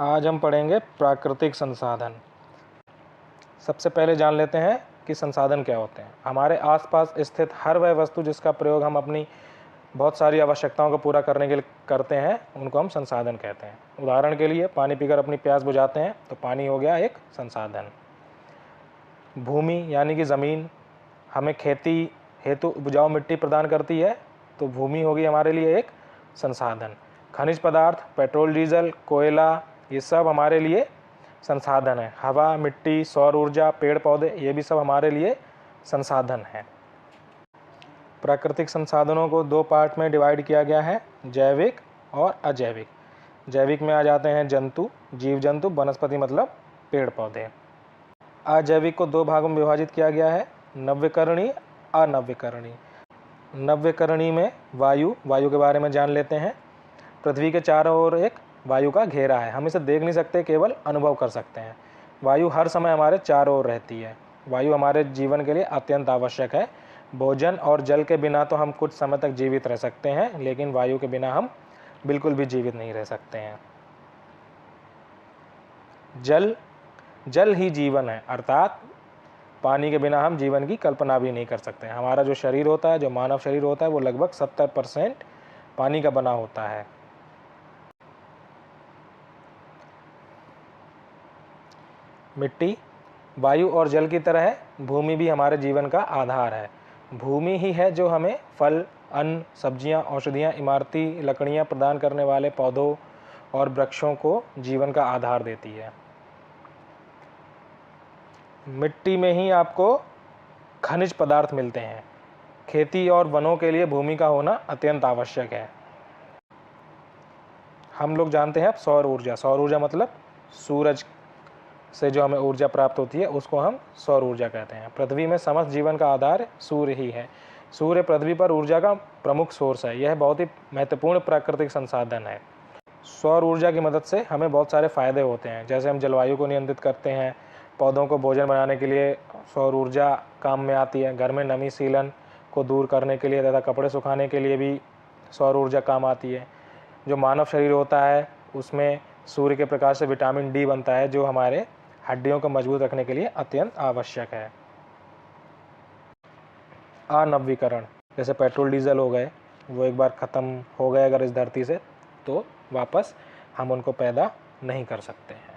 आज हम पढ़ेंगे प्राकृतिक संसाधन। सबसे पहले जान लेते हैं कि संसाधन क्या होते हैं। हमारे आसपास स्थित हर वह वस्तु जिसका प्रयोग हम अपनी बहुत सारी आवश्यकताओं को पूरा करने के लिए करते हैं, उनको हम संसाधन कहते हैं। उदाहरण के लिए पानी पीकर अपनी प्यास बुझाते हैं, तो पानी हो गया एक संसाधन। भूमि यानी कि ज़मीन हमें खेती हेतु उपजाऊ मिट्टी प्रदान करती है, तो भूमि होगी हमारे लिए एक संसाधन। खनिज पदार्थ, पेट्रोल, डीजल, कोयला, ये सब हमारे लिए संसाधन है। हवा, मिट्टी, सौर ऊर्जा, पेड़ पौधे, ये भी सब हमारे लिए संसाधन हैं। प्राकृतिक संसाधनों को दो पार्ट में डिवाइड किया गया है, जैविक और अजैविक। जैविक में आ जाते हैं जंतु, जीव जंतु, वनस्पति मतलब पेड़ पौधे। अजैविक को दो भागों में विभाजित किया गया है, नव्यकरणीय, अनव्यकरणीय। नव्यकरणीय में वायु के बारे में जान लेते हैं। पृथ्वी के चारों ओर एक वायु का घेरा है, हम इसे देख नहीं सकते, केवल अनुभव कर सकते हैं। वायु हर समय हमारे चारों ओर रहती है। वायु हमारे जीवन के लिए अत्यंत आवश्यक है। भोजन और जल के बिना तो हम कुछ समय तक जीवित रह सकते हैं, लेकिन वायु के बिना हम बिल्कुल भी जीवित नहीं रह सकते हैं। जल ही जीवन है, अर्थात पानी के बिना हम जीवन की कल्पना भी नहीं कर सकते हैं। हमारा जो शरीर होता है, जो मानव शरीर होता है, वो लगभग 70% पानी का बना होता है। मिट्टी, वायु और जल की तरह भूमि भी हमारे जीवन का आधार है। भूमि ही है जो हमें फल, अन्न, सब्जियां, औषधियां, इमारती लकड़ियां प्रदान करने वाले पौधों और वृक्षों को जीवन का आधार देती है। मिट्टी में ही आपको खनिज पदार्थ मिलते हैं। खेती और वनों के लिए भूमि का होना अत्यंत आवश्यक है। हम लोग जानते हैं अब सौर ऊर्जा मतलब सूरज से जो हमें ऊर्जा प्राप्त होती है, उसको हम सौर ऊर्जा कहते हैं। पृथ्वी में समस्त जीवन का आधार सूर्य ही है। सूर्य पृथ्वी पर ऊर्जा का प्रमुख सोर्स है। यह बहुत ही महत्वपूर्ण प्राकृतिक संसाधन है। सौर ऊर्जा की मदद से हमें बहुत सारे फायदे होते हैं, जैसे हम जलवायु को नियंत्रित करते हैं, पौधों को भोजन बनाने के लिए सौर ऊर्जा काम में आती है, घर में नमी सीलन को दूर करने के लिए तथा कपड़े सुखाने के लिए भी सौर ऊर्जा काम आती है। जो मानव शरीर होता है, उसमें सूर्य के प्रकाश से विटामिन डी बनता है, जो हमारे हड्डियों को मजबूत रखने के लिए अत्यंत आवश्यक है। अनवीकरण, जैसे पेट्रोल डीजल हो गए, वो एक बार ख़त्म हो गए अगर इस धरती से, तो वापस हम उनको पैदा नहीं कर सकते हैं।